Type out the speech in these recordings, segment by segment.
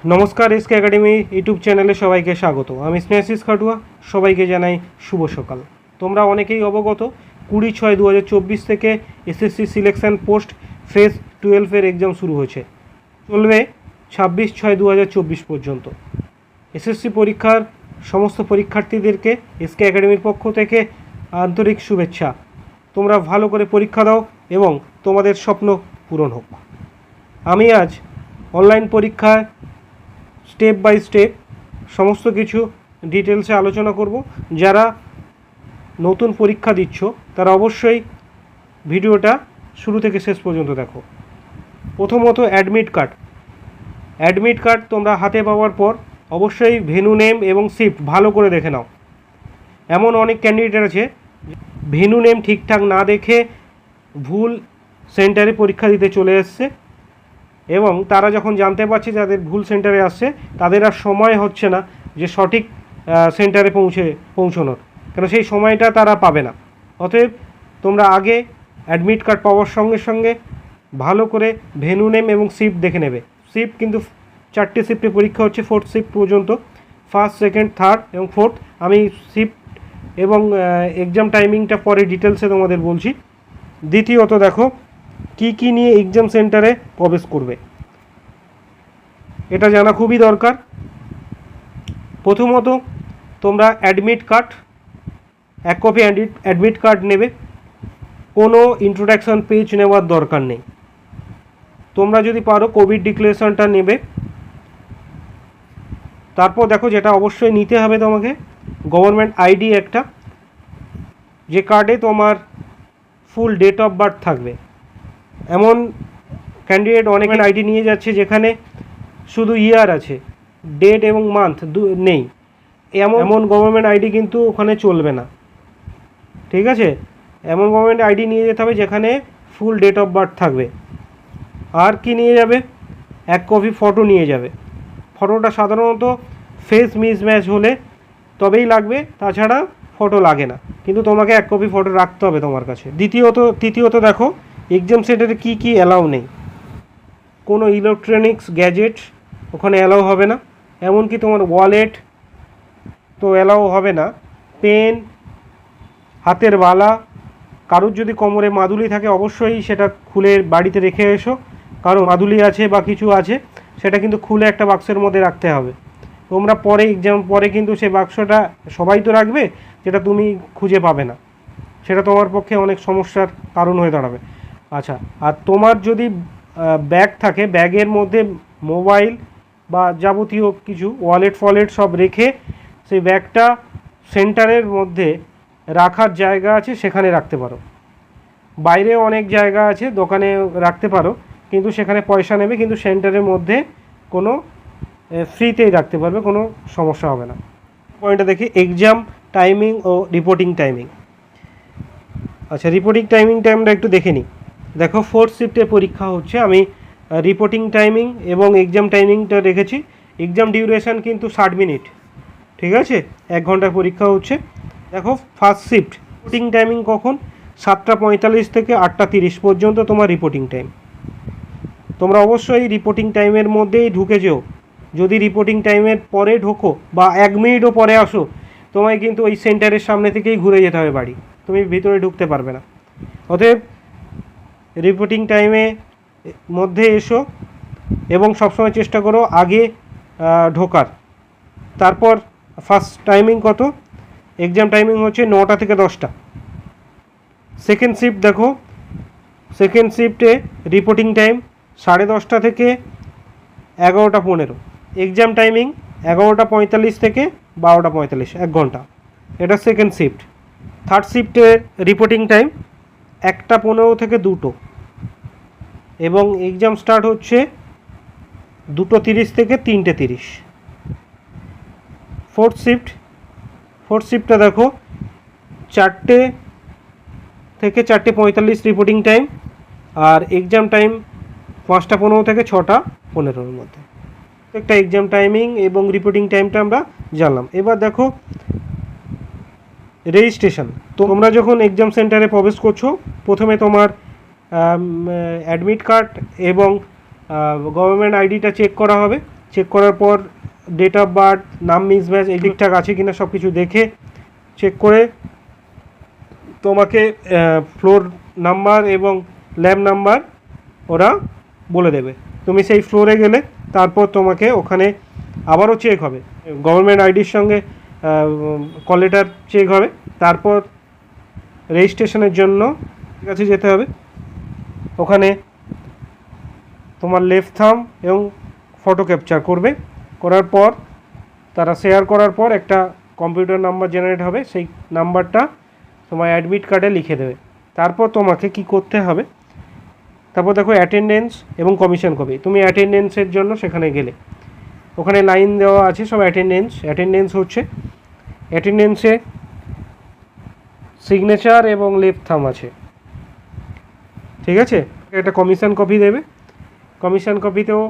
নমস্কার, SK academy YouTube চ্যানেলে সবাইকে স্বাগত। আমি স্নেহাশিস খাটুয়া, সবাইকে জানাই শুভ সকাল। তোমরা অনেকেই অবগত 20/6/2024 থেকে এসএসসি সিলেকশন পোস্ট ফেজ 12-এর এক্সাম শুরু হয়েছে, চলবে 26/6/2024 পর্যন্ত। এসএসসি পরীক্ষার সমস্ত পরীক্ষার্থীদেরকে এসকে একাডেমির পক্ষ থেকে আন্তরিক শুভেচ্ছা। তোমরা ভালো করে পরীক্ষা দাও এবং তোমাদের স্বপ্ন পূরণ হোক। আমি আজ অনলাইন পরীক্ষায় স্টেপ বাই স্টেপ সমস্ত কিছু ডিটেলসে আলোচনা করব। যারা নতুন পরীক্ষা দিচ্ছ তারা অবশ্যই ভিডিওটা শুরু থেকে শেষ পর্যন্ত দেখো। প্রথমত অ্যাডমিট কার্ড তোমরা হাতে পাওয়ার পর অবশ্যই ভেন্যু নেম এবং শিফট ভালো করে দেখে নাও। এমন অনেক ক্যান্ডিডেট আছে ভেন্যু নেম ঠিকঠাক না দেখে ভুল সেন্টারে পরীক্ষা দিতে চলে এসছে, এবং তারা যখন জানতে পারছে যাদের ভুল সেন্টারে আসছে তাদের আর সময় হচ্ছে না যে সঠিক সেন্টারে পৌঁছানোর, কেন সেই সময়টা তারা পাবে না। অতএব তোমরা আগে অ্যাডমিট কার্ড পাওয়ার সঙ্গে সঙ্গে ভালো করে ভেন্যু নেম এবং শিফট দেখে নেবে। শিফট কিন্তু 4টে শিফটে পরীক্ষা হচ্ছে, 4th শিফট পর্যন্ত, 1st, 2nd, 3rd এবং 4th। আমি শিফট এবং এক্সাম টাইমিংটা পরে ডিটেলসে তোমাদের বলছি। দ্বিতীয়ত দেখো কি নিয়ে এক্সাম সেন্টারে প্রবেশ করবে, এটা জানা খুবই দরকার। প্রথমত তোমরা admit card, 1 copy admit card নেবে। কোনো ইন্ট্রোডাকশন পেজ নেওয়ার দরকার নেই। তোমরা যদি পারো কোভিড ডিক্লারেশনটা নেবে। তারপর দেখো যেটা অবশ্যই নিতে হবে তোমাকে, গভর্নমেন্ট আইডি একটা, যে কার্ডে তোমার ফুল ডেট অফ বার্থ থাকবে। এমন ক্যান্ডিডেট অনেক আইডি নিয়ে যাচ্ছে যেখানে শুধু ইয়ার আছে, ডেট এবং মান্থ নেই। এমন গভর্নমেন্ট আইডি কিন্তু ওখানে চলবে না, ঠিক আছে? এমন গভর্নমেন্ট আইডি নিয়ে যেতে হবে যেখানে ফুল ডেট অফ বার্থ থাকবে। আর কি নিয়ে যাবে? 1 কপি ফটো নিয়ে যাবে। ফটোটা সাধারণত ফেস মিসম্যাচ হলে তবেই লাগবে, তাছাড়া ফটো লাগে না, কিন্তু তোমাকে 1 কপি ফটো রাখতে হবে তোমার কাছে। তৃতীয়ত দেখো এক্সাম সেন্টারে কি অ্যালাউ নেই। কোনো ইলেকট্রনিক্স গ্যাজেট ওখানে অ্যালাউ হবে না, এমনকি তোমার ওয়ালেট তো অ্যালাউ হবে না। পেন, হাতের বালা, কারোর যদি কোমরে মাদুলি থাকে অবশ্যই সেটা খুলে বাড়িতে রেখে এসো। কারো মাদুলি আছে বা কিছু আছে সেটা কিন্তু খুলে একটা বাক্সের মধ্যে রাখতে হবে। তোমরা পরে এক্সাম পরে কিন্তু সেই বাক্সটা সবাই তো রাখবে, যেটা তুমি খুঁজে পাবে না, সেটা তোমার পক্ষে অনেক সমস্যার কারণ হয়ে দাঁড়াবে। আচ্ছা, আর তোমার যদি ব্যাগ থাকে, ব্যাগের মধ্যে মোবাইল বা যাবতীয় কিছু ওয়ালেট সব রেখে সেই ব্যাগটা সেন্টারের মধ্যে রাখার জায়গা আছে সেখানে রাখতে পারো। বাইরে অনেক জায়গা আছে, দোকানে রাখতে পারো, কিন্তু সেখানে পয়সা নেবে, কিন্তু সেন্টারের মধ্যে কোনো ফ্রিতেই রাখতে পারবে, কোনো সমস্যা হবে না। পয়েন্টটা দেখি এক্সাম টাইমিং ও রিপোর্টিং টাইমিং। আচ্ছা, রিপোর্টিং টাইমিংটা আমরা একটু দেখে নিই। দেখো 4th শিফটে পরীক্ষা হচ্ছে, আমি রিপোর্টিং টাইমিং এবং এক্সাম টাইমিংটা রেখেছি। এক্সাম ডিউরেশন কিন্তু 60 মিনিট, ঠিক আছে? 1 ঘন্টার পরীক্ষা হচ্ছে। দেখো 1st শিফট রিপোর্টিং টাইমিং কখন? 7:45 থেকে 8:30 পর্যন্ত তোমার রিপোর্টিং টাইম। তোমরা অবশ্যই রিপোর্টিং টাইমের মধ্যেই ঢুকে যেও। যদি রিপোর্টিং টাইমের পরে ঢোকো বা 1 মিনিটও পরে আসো, তোমায় কিন্তু ওই সেন্টারের সামনে থেকেই ঘুরে যেতে হবে বাড়ি, তুমি ভিতরে ঢুকতে পারবে না। অতএব রিপোর্টিং টাইমে মধ্যে এসো এবং সবসময় চেষ্টা করো আগে ঢোকার। তারপর ফার্স্ট টাইমিং কত? এক্সাম টাইমিং হচ্ছে 9টা থেকে 10টা। সেকেন্ড শিফট দেখো, সেকেন্ড শিফটে রিপোর্টিং টাইম 10:30 থেকে 11:15। এক্সাম টাইমিং 11:45 থেকে 12:45, 1 ঘন্টা। এটা সেকেন্ড শিফট। থার্ড শিফটের রিপোর্টিং টাইম 1:15 থেকে 2টো, এবং এক্সাম স্টার্ট হচ্ছে 2:30 থেকে 3:30। ফোর্থ শিফটটা দেখো 4টে থেকে 4:45 রিপোর্টিং টাইম, আর এক্সাম টাইম 5:15 থেকে 6:15 মধ্যে। একটা এক্সাম টাইমিং এবং রিপোর্টিং টাইমটা আমরা জানলাম। এবার দেখো রেজিস্ট্রেশন। তোমরা যখন এক্সাম সেন্টারে প্রবেশ করছো, প্রথমে তোমার অ্যাডমিট কার্ড এবং গভর্নমেন্ট আইডিটা চেক করা হবে। চেক করার পর ডেট অফ বার্থ, নাম মিসম্যাচ এই ঠিকঠাক আছে কিনা সব কিছু দেখে চেক করে তোমাকে ফ্লোর নাম্বার এবং ল্যাব নাম্বার ওরা বলে দেবে। তুমি সেই ফ্লোরে গেলে তারপর তোমাকে ওখানে আবারও চেক হবে, গভর্নমেন্ট আইডির সঙ্গে কল লেটার চেক হবে, তারপর রেজিস্ট্রেশনের জন্য কাছে যেতে হবে। ওখানে তোমার লেফট থাম এবং ফটো ক্যাপচার করবে, করার পর তারা শেয়ার করার পর একটা কম্পিউটার নাম্বার জেনারেট হবে, সেই নাম্বারটা তোমার অ্যাডমিট কার্ডে লিখে দেবে। তারপর তোমাকে কি করতে হবে, তারপর দেখো অ্যাটেন্ডেন্স এবং কমিশন কপি। তুমি অ্যাটেন্ডেন্সের জন্য সেখানে গেলে ওখানে লাইন দেওয়া আছে সব অ্যাটেন্ডেন্স হচ্ছে, অ্যাটেন্ডেন্সে সিগনেচার এবং লেফট থাম আছে, ঠিক আছে। একটা কমিশন কপি দেবে, কমিশন কপিতেও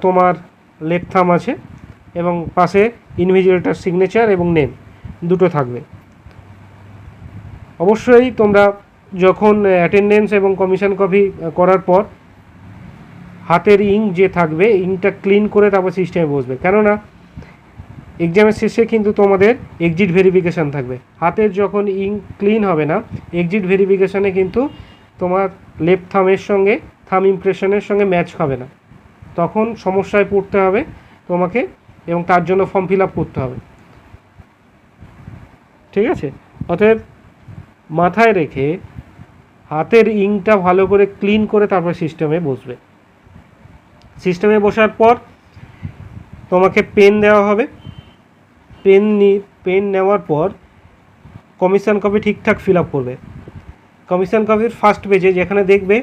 তোমার লেফট থাম আছে এবং পাশে ইনভিজিলেটর সিগনেচার এবং নেম দুটো থাকবে। অবশ্যই তোমরা যখন অ্যাটেন্ডেন্স এবং কমিশন কপি করার পর হাতের ইঙ্ক যে থাকবে, ইঙ্কটা ক্লিন করে তারপর সিস্টেমে বসবে, কেননা এক্সামের শেষে কিন্তু তোমাদের এক্সিট ভেরিফিকেশান থাকবে। হাতের যখন ইঙ্ক ক্লিন হবে না, এক্সিট ভেরিফিকেশানে কিন্তু তোমার লেফট থামের সঙ্গে থাম ইমপ্রেশনের সঙ্গে ম্যাচ হবে না, তখন সমস্যায় পড়তে হবে তোমাকে এবং তার জন্য ফর্ম ফিল আপ করতে হবে, ঠিক আছে। অতএব মাথায় রেখে হাতের ইঙ্কটা ভালো করে ক্লিন করে তারপর সিস্টেমে বসবে। সিস্টেমে বসার পর তোমাকে পেন দেওয়া হবে, পেন নেওয়ার পর কমিশন কপি ঠিকঠাক ফিল আপ করবে। কমিশন কপির ফার্স্ট পেজে যেখানে দেখবে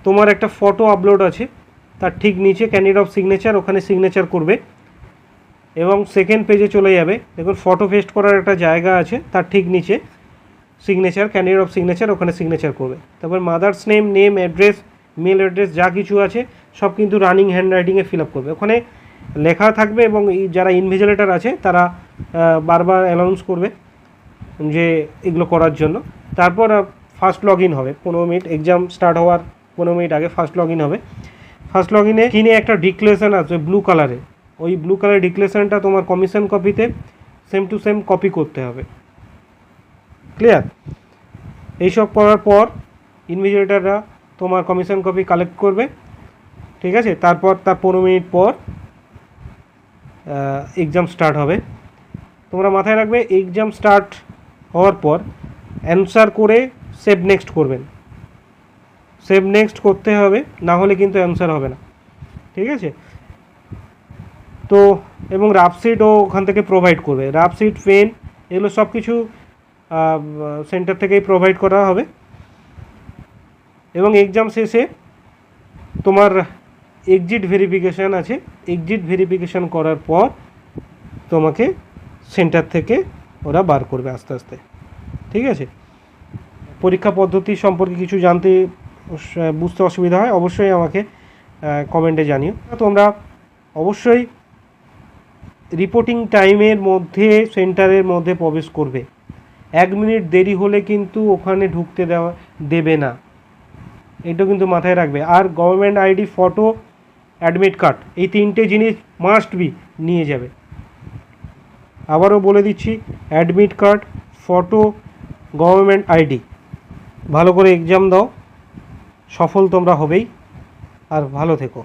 তোমার একটা ফটো আপলোড আছে, তার ঠিক নিচে ক্যান্ডিডেট অফ সিগনেচার, ওখানে সিগনেচার করবে এবং সেকেন্ড পেজে চলে যাবে, দেখুন ফটো পেস্ট করার একটা জায়গা আছে, তার ঠিক নিচে সিগনেচার, ক্যান্ডিডেট অফ সিগনেচার, ওখানে সিগনেচার করবে। তারপর mother's name, address, mail address যা কিছু আছে সব কিন্তু রানিং হ্যান্ডরাইটিংয়ে ফিল আপ করবে, ওখানে লেখা থাকবে এবং যারা ইনভিজিলেটর আছে তারা বারবার অ্যানাউন্স করবে যে এগুলো করার জন্য। তারপর ফার্স্ট লগ ইন হবে 15 মিনিট, এক্সাম স্টার্ট হওয়ার 15 মিনিট আগে ফার্স্ট লগ ইন হবে। ফার্স্ট লগ ইনে কিনে একটা ডিক্লারেশন আছে ব্লু কালারে, ওই ব্লু কালারের ডিক্লারেশনটা তোমার কমিশন কপিতে সেম টু সেম কপি করতে হবে, ক্লিয়ার। এইসব করার পর ইনভিজিলেটররা তোমার কমিশন কপি কালেক্ট করবে, ঠিক আছে। তারপর তার 15 মিনিট পর এক্সাম স্টার্ট হবে। তোমরা মাথায় রাখবে এক্সাম স্টার্ট হওয়ার পর অ্যান্সার করে সেভ নেক্সট করবেন, সেভ নেক্সট করতে হবে, না হলে কিন্তু অ্যান্সার হবে না, ঠিক আছে। তো এবং রাফশিটও ওখান থেকে প্রোভাইড করবে, রাফশিট, পেন এগুলো সব কিছু সেন্টার থেকেই প্রোভাইড করা হবে। এবং এক্সাম শেষে তোমার এক্সিট ভেরিফিকেশান আছে, এক্সিট ভেরিফিকেশান করার পর তোমাকে সেন্টার থেকে ওরা বার করবে আস্তে আস্তে, ঠিক আছে। পরীক্ষা পদ্ধতি সম্পর্কে কিছু জানতে বুঝতে অসুবিধা হয় অবশ্যই আমাকে কমেন্টে জানিও। তোমরা অবশ্যই রিপোর্টিং টাইমের মধ্যে সেন্টারের মধ্যে প্রবেশ করবে, 1 মিনিট দেরি হলে কিন্তু ওখানে ঢুকতে দেবে না, এটা কিন্তু মাথায় রাখবে। আর government ID, photo, admit card এই 3টে জিনিস মাস্ট বি নিয়ে যাবে। আবারও বলে দিচ্ছি, admit card, photo, government ID. ভালো করে এক্সাম দাও, সফল তোমরা হবেই, আর ভালো থেকো।